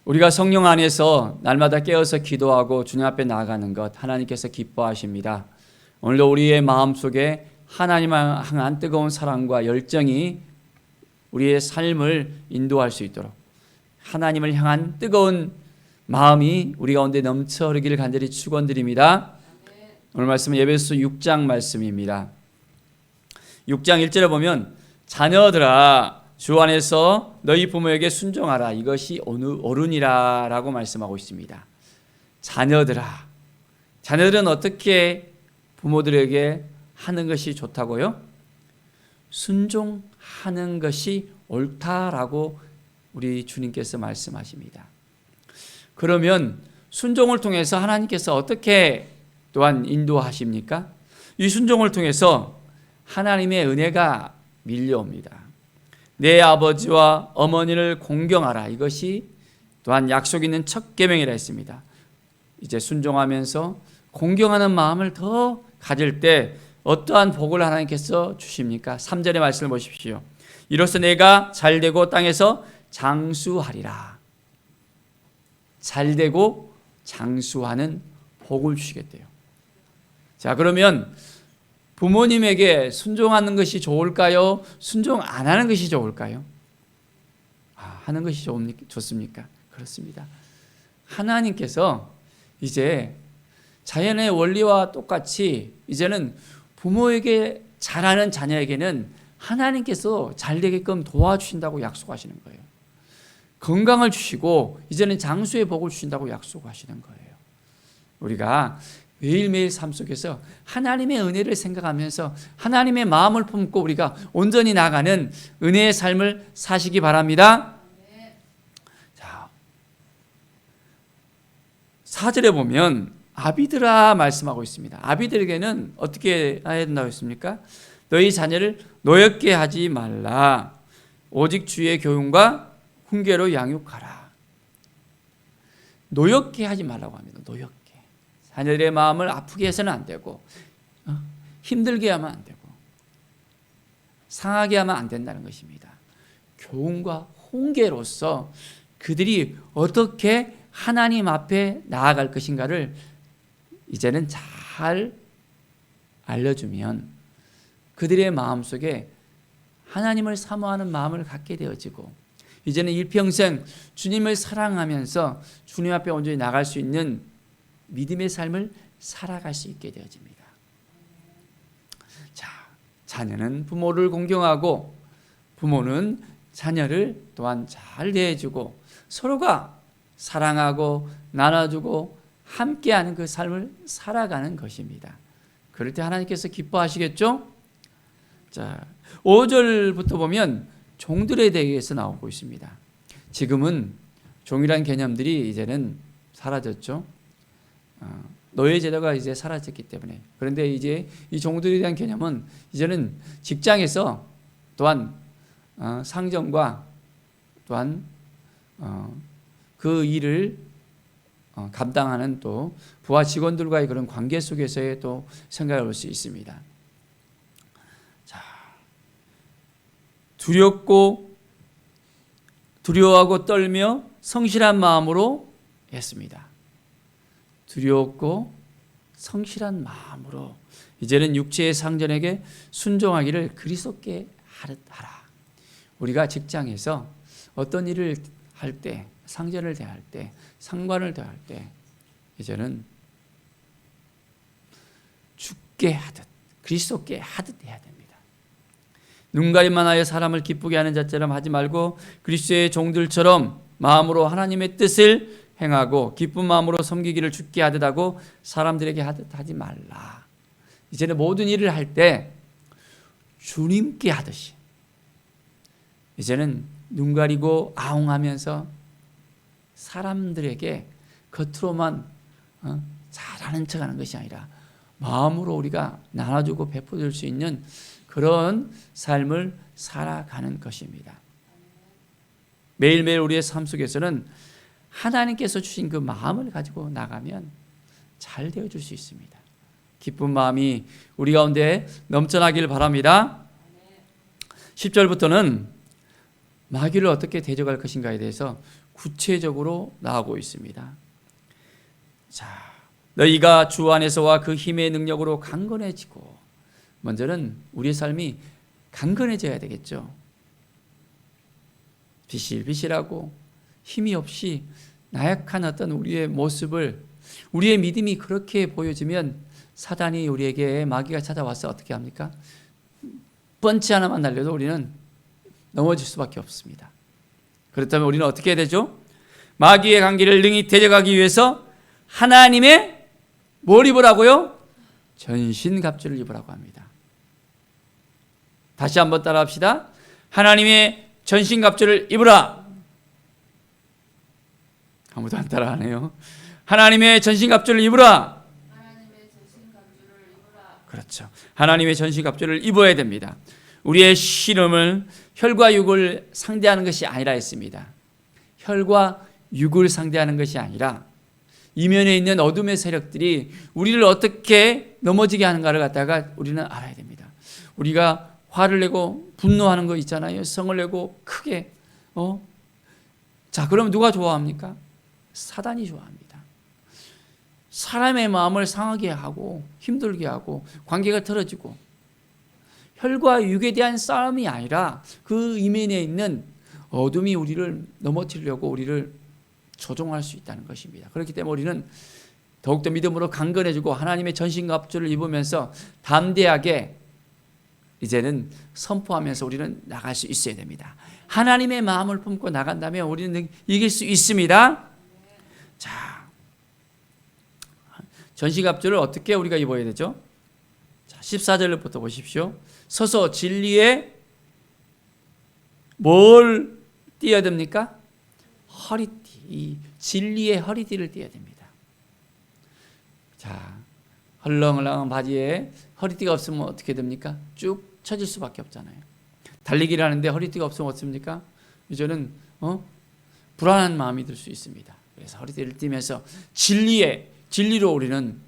우리가 성령 안에서 날마다 깨어서 기도하고 주님 앞에 나아가는 것 하나님께서 기뻐하십니다. 오늘도 우리의 마음속에 하나님을 향한 뜨거운 사랑과 열정이 우리의 삶을 인도할 수 있도록 하나님을 향한 뜨거운 마음이 우리 가운데 넘쳐 흐르기를 간절히 축원드립니다. 오늘 말씀은 에베소 6장 말씀입니다. 6장 1절에 보면 자녀들아 주 안에서 너희 부모에게 순종하라 이것이 옳으니라 라고 말씀하고 있습니다. 자녀들은 어떻게 부모들에게 하는 것이 좋다고요? 순종하는 것이 옳다라고 우리 주님께서 말씀하십니다. 그러면 순종을 통해서 하나님께서 어떻게 또한 인도하십니까? 이 순종을 통해서 하나님의 은혜가 밀려옵니다. 내 아버지와 어머니를 공경하라 이것이 또한 약속 있는 첫 계명이라 했습니다. 이제 순종하면서 공경하는 마음을 더 가질 때 어떠한 복을 하나님께서 주십니까? 3절의 말씀을 보십시오. 이로써 내가 잘되고 땅에서 장수하리라. 잘되고 장수하는 복을 주시겠대요. 자, 그러면 부모님에게 순종하는 것이 좋을까요? 순종 안 하는 것이 좋을까요? 하는 것이 좋습니까? 그렇습니다. 하나님께서 이제 자연의 원리와 똑같이 이제는 부모에게 잘하는 자녀에게는 하나님께서 잘되게끔 도와주신다고 약속하시는 거예요. 건강을 주시고 이제는 장수의 복을 주신다고 약속하시는 거예요. 우리가 매일매일 삶 속에서 하나님의 은혜를 생각하면서 하나님의 마음을 품고 우리가 온전히 나가는 은혜의 삶을 사시기 바랍니다. 자, 4절에 보면 아비들아 말씀하고 있습니다. 아비들에게는 어떻게 해야 된다고 했습니까? 너희 자녀를 노엽게 하지 말라. 오직 주의 교훈과 훈계로 양육하라. 노엽게 하지 말라고 합니다. 노엽게. 자녀들의 마음을 아프게 해서는 안 되고 힘들게 하면 안 되고 상하게 하면 안 된다는 것입니다. 교훈과 훈계로서 그들이 어떻게 하나님 앞에 나아갈 것인가를 이제는 잘 알려주면 그들의 마음속에 하나님을 사모하는 마음을 갖게 되어지고 이제는 일평생 주님을 사랑하면서 주님 앞에 온전히 나갈 수 있는 믿음의 삶을 살아갈 수 있게 되어집니다. 자, 자녀는 부모를 공경하고 부모는 자녀를 또한 잘 대해주고 서로가 사랑하고 나눠주고 함께하는 그 삶을 살아가는 것입니다. 그럴 때 하나님께서 기뻐하시겠죠? 자, 5절부터 보면 종들에 대해서 나오고 있습니다. 지금은 종이라는 개념들이 이제는 사라졌죠. 노예 제도가 이제 사라졌기 때문에. 그런데 이제 이 종들에 대한 개념은 이제는 직장에서 또한 상정과 또한 그 일을 감당하는 또 부하 직원들과의 그런 관계 속에서의 또 생각을 볼 수 있습니다. 자, 두려워하고 떨며 성실한 마음으로 했습니다. 두려웠고 성실한 마음으로 이제는 육체의 상전에게 순종하기를 그리스도께 하라. 우리가 직장에서 어떤 일을 할 때, 상전을 대할 때, 상관을 대할 때 이제는 주께 하듯 그리스도께 하듯 해야 됩니다. 눈가림만 하여 사람을 기쁘게 하는 자처럼 하지 말고 그리스도의 종들처럼 마음으로 하나님의 뜻을 행하고 기쁜 마음으로 섬기기를 주께 하듯 하고 사람들에게 하듯 하지 말라. 이제는 모든 일을 할 때 주님께 하듯이 이제는 눈 가리고 아웅하면서 사람들에게 겉으로만 잘하는 척하는 것이 아니라 마음으로 우리가 나눠주고 베풀어줄 수 있는 그런 삶을 살아가는 것입니다. 매일매일 우리의 삶 속에서는 하나님께서 주신 그 마음을 가지고 나가면 잘 되어줄 수 있습니다. 기쁜 마음이 우리 가운데 넘쳐나길 바랍니다. 10절부터는 마귀를 어떻게 대적할 것인가에 대해서 구체적으로 나오고 있습니다. 자, 너희가 주 안에서와 그 힘의 능력으로 강건해지고, 먼저는 우리의 삶이 강건해져야 되겠죠. 비실비실하고 힘이 없이 나약한 어떤 우리의 모습을, 우리의 믿음이 그렇게 보여지면 사단이 우리에게, 마귀가 찾아와서 어떻게 합니까? 펀치 하나만 날려도 우리는 넘어질 수밖에 없습니다. 그렇다면 우리는 어떻게 해야 되죠? 마귀의 관계를 능히 대적하기 위해서 하나님의 뭘 입으라고요? 전신갑주를 입으라고 합니다. 다시 한번 따라합시다. 하나님의 전신갑주를 입으라. 아무도 안 따라하네요. 하나님의 전신갑주를 입으라. 그렇죠. 하나님의 전신갑주를 입어야 됩니다. 우리의 신음을 혈과 육을 상대하는 것이 아니라 했습니다. 혈과 육을 상대하는 것이 아니라 이면에 있는 어둠의 세력들이 우리를 어떻게 넘어지게 하는가를 갖다가 우리는 알아야 됩니다. 우리가 화를 내고 분노하는 거 있잖아요. 성을 내고 크게 자, 그럼 누가 좋아합니까? 사단이 좋아합니다. 사람의 마음을 상하게 하고 힘들게 하고 관계가 틀어지고, 혈과 육에 대한 싸움이 아니라 그 이면에 있는 어둠이 우리를 넘어뜨리려고 우리를 조종할 수 있다는 것입니다. 그렇기 때문에 우리는 더욱더 믿음으로 강건해지고 하나님의 전신갑주를 입으면서 담대하게 이제는 선포하면서 우리는 나갈 수 있어야 됩니다. 하나님의 마음을 품고 나간다면 우리는 이길 수 있습니다. 자, 전신갑주를 어떻게 우리가 입어야 되죠? 자, 14절부터 보십시오. 서서 진리에 뭘 띄어야 됩니까? 허리띠. 이 진리의 허리띠를 띄어야 됩니다. 자, 헐렁헐렁한 바지에 허리띠가 없으면 어떻게 됩니까? 쭉 처질 수밖에 없잖아요. 달리기를 하는데 허리띠가 없으면 어떻습니까? 이제는 불안한 마음이 들 수 있습니다. 그래서 허리띠를 띠면서 진리로 우리는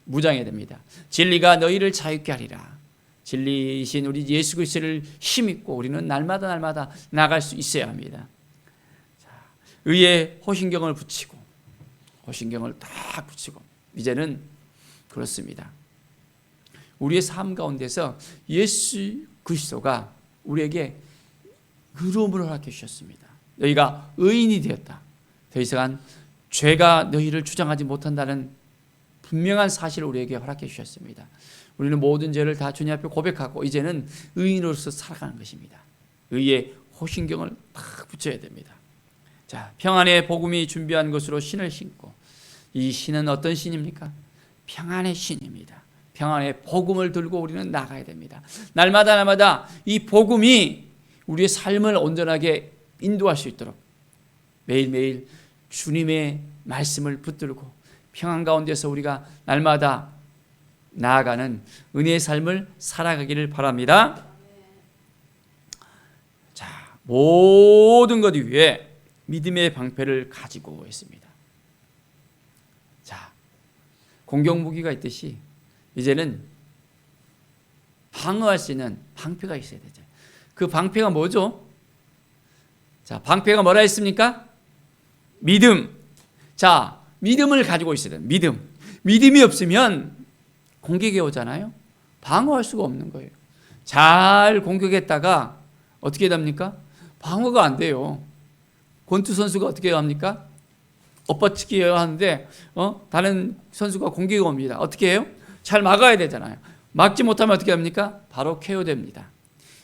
무장해야 됩니다. 진리가 너희를 자유케 하리라. 진리이신 우리 예수 그리스도를 힘입고 우리는 날마다 나갈 수 있어야 합니다. 자, 의에 호신경을 붙이고, 호신경을 딱 붙이고, 이제는 그렇습니다. 우리의 삶 가운데서 예수 그리스도가 우리에게 의로움을 허락해 주셨습니다. 너희가 의인이 되었다. 더 이상 죄가 너희를 주장하지 못한다는 분명한 사실을 우리에게 허락해 주셨습니다. 우리는 모든 죄를 다 주님 앞에 고백하고 이제는 의인으로서 살아가는 것입니다. 의의 호신경을 딱 붙여야 됩니다. 자, 평안의 복음이 준비한 것으로 신을 신고, 이 신은 어떤 신입니까? 평안의 신입니다. 평안의 복음을 들고 우리는 나가야 됩니다. 날마다 이 복음이 우리의 삶을 온전하게 인도할 수 있도록 매일매일 주님의 말씀을 붙들고 평안 가운데서 우리가 날마다 나아가는 은혜의 삶을 살아가기를 바랍니다. 자, 모든 것 위에 믿음의 방패를 가지고 있습니다. 자, 공격 무기가 있듯이 이제는 방어할 수 있는 방패가 있어야 되죠. 그 방패가 뭐죠? 자, 방패가 뭐라 했습니까? 믿음. 자, 믿음을 가지고 있어야 돼요. 믿음이 없으면 공격이 오잖아요. 방어할 수가 없는 거예요. 잘 공격했다가 어떻게 됩니까? 방어가 안 돼요. 권투 선수가 어떻게 합니까? 엎어치기 하는데 다른 선수가 공격이 옵니다. 어떻게 해요? 잘 막아야 되잖아요. 막지 못하면 어떻게 합니까? 바로 KO됩니다.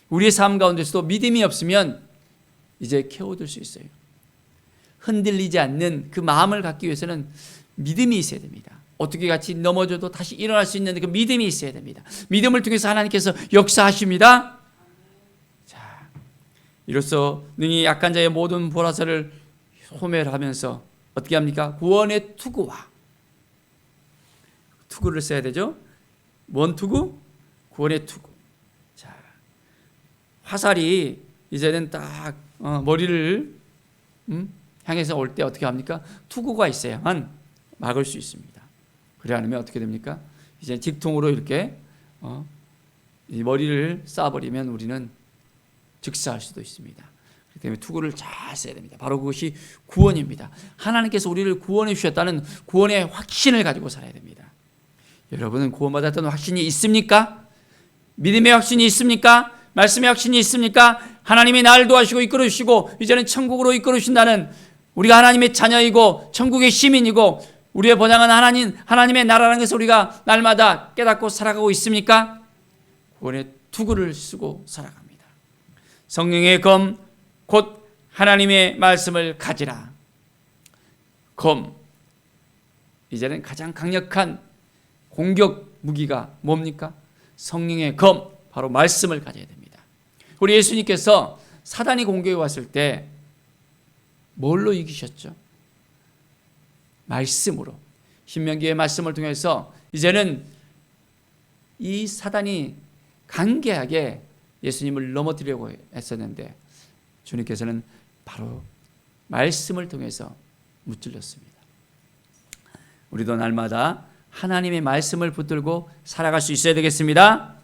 우리의 삶 가운데서도 믿음이 없으면 이제 KO될 수 있어요. 흔들리지 않는 그 마음을 갖기 위해서는 믿음이 있어야 됩니다. 어떻게 같이 넘어져도 다시 일어날 수 있는 그 믿음이 있어야 됩니다. 믿음을 통해서 하나님께서 역사하십니다. 자, 이로써 능히 약한 자의 모든 보라사를 소멸하면서 어떻게 합니까? 구원의 투구를 써야 되죠. 뭔 투구? 구원의 투구. 자, 화살이 이제는 딱 머리를 향해서 올 때 어떻게 합니까? 투구가 있어야만 막을 수 있습니다. 그래 않으면 어떻게 됩니까? 이제 직통으로 이렇게 이 머리를 쏴버리면 우리는 즉사할 수도 있습니다. 그렇기 때문에 투구를 잘 써야 됩니다. 바로 그것이 구원입니다. 하나님께서 우리를 구원해 주셨다는 구원의 확신을 가지고 살아야 됩니다. 여러분은 구원받았다는 확신이 있습니까? 믿음의 확신이 있습니까? 말씀의 확신이 있습니까? 하나님이 나를 도와주시고 이끌어주시고 이제는 천국으로 이끌어주신다는, 우리가 하나님의 자녀이고 천국의 시민이고 우리의 본향은 하나님의 나라라는 것을 우리가 날마다 깨닫고 살아가고 있습니까? 구원의 투구를 쓰고 살아갑니다. 성령의 검 곧 하나님의 말씀을 가지라. 검, 이제는 가장 강력한 공격 무기가 뭡니까? 성령의 검, 바로 말씀을 가져야 됩니다. 우리 예수님께서 사단이 공격해 왔을 때 뭘로 이기셨죠? 말씀으로. 신명기의 말씀을 통해서 이제는 이 사단이 간계하게 예수님을 넘어뜨리려고 했었는데 주님께서는 바로 말씀을 통해서 무찔렀습니다. 우리도 날마다 하나님의 말씀을 붙들고 살아갈 수 있어야 되겠습니다.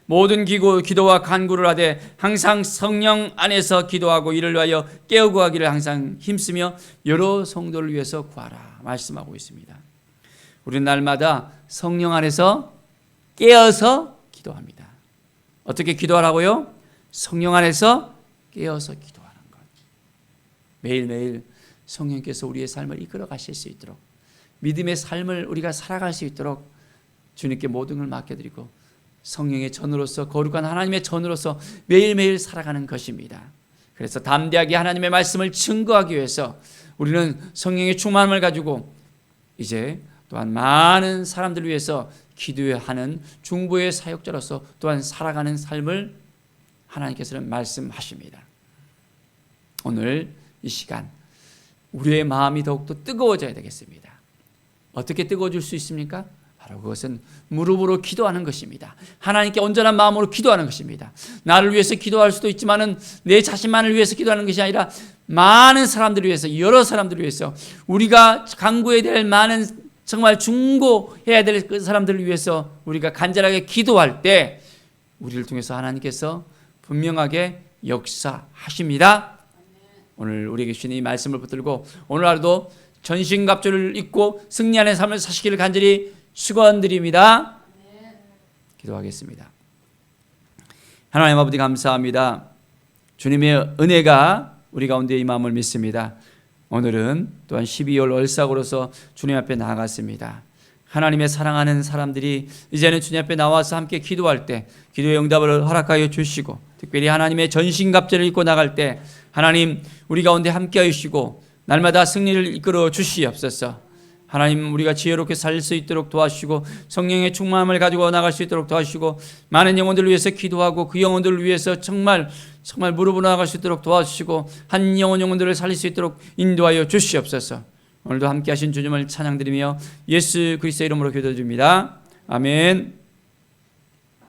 모든 기도와 간구를 하되 항상 성령 안에서 기도하고 이를 위하여 깨어 구하기를 항상 힘쓰며 여러 성도를 위해서 구하라 말씀하고 있습니다. 우리는 날마다 성령 안에서 깨어서 기도합니다. 어떻게 기도하라고요? 성령 안에서 깨어서 기도하는 것. 매일매일 성령께서 우리의 삶을 이끌어 가실 수 있도록, 믿음의 삶을 우리가 살아갈 수 있도록 주님께 모든 걸 맡겨드리고 성령의 전으로서, 거룩한 하나님의 전으로서 매일매일 살아가는 것입니다. 그래서 담대하게 하나님의 말씀을 증거하기 위해서 우리는 성령의 충만함을 가지고 이제 또한 많은 사람들을 위해서 기도하는 중보의 사역자로서 또한 살아가는 삶을 하나님께서는 말씀하십니다. 오늘 이 시간 우리의 마음이 더욱더 뜨거워져야 되겠습니다. 어떻게 뜨거워질 수 있습니까? 바로 그것은 무릎으로 기도하는 것입니다. 하나님께 온전한 마음으로 기도하는 것입니다. 나를 위해서 기도할 수도 있지만은 내 자신만을 위해서 기도하는 것이 아니라 많은 사람들을 위해서, 여러 사람들을 위해서, 우리가 간구해야 될 많은 정말 중보해야 될 그 사람들을 위해서 우리가 간절하게 기도할 때 우리를 통해서 하나님께서 분명하게 역사하십니다. 오늘 우리에게 주신 이 말씀을 붙들고 오늘 하루도 전신갑주를 입고 승리하는 삶을 사시기를 간절히 축원드립니다. 기도하겠습니다. 하나님 아버지 감사합니다. 주님의 은혜가 우리 가운데 임함을 믿습니다. 오늘은 또한 12월 얼삭으로서 주님 앞에 나아갔습니다. 하나님의 사랑하는 사람들이 이제는 주님 앞에 나와서 함께 기도할 때 기도의 응답을 허락하여 주시고, 특별히 하나님의 전신갑주를 입고 나갈 때 하나님 우리 가운데 함께 하시고 날마다 승리를 이끌어 주시옵소서. 하나님 우리가 지혜롭게 살 수 있도록 도와주시고 성령의 충만함을 가지고 나갈 수 있도록 도와주시고 많은 영혼들을 위해서 기도하고 그 영혼들을 위해서 정말 무릎으로 나갈 수 있도록 도와주시고 한 영혼들을 살릴 수 있도록 인도하여 주시옵소서. 오늘도 함께 하신 주님을 찬양드리며 예수 그리스도의 이름으로 기도드립니다. 아멘.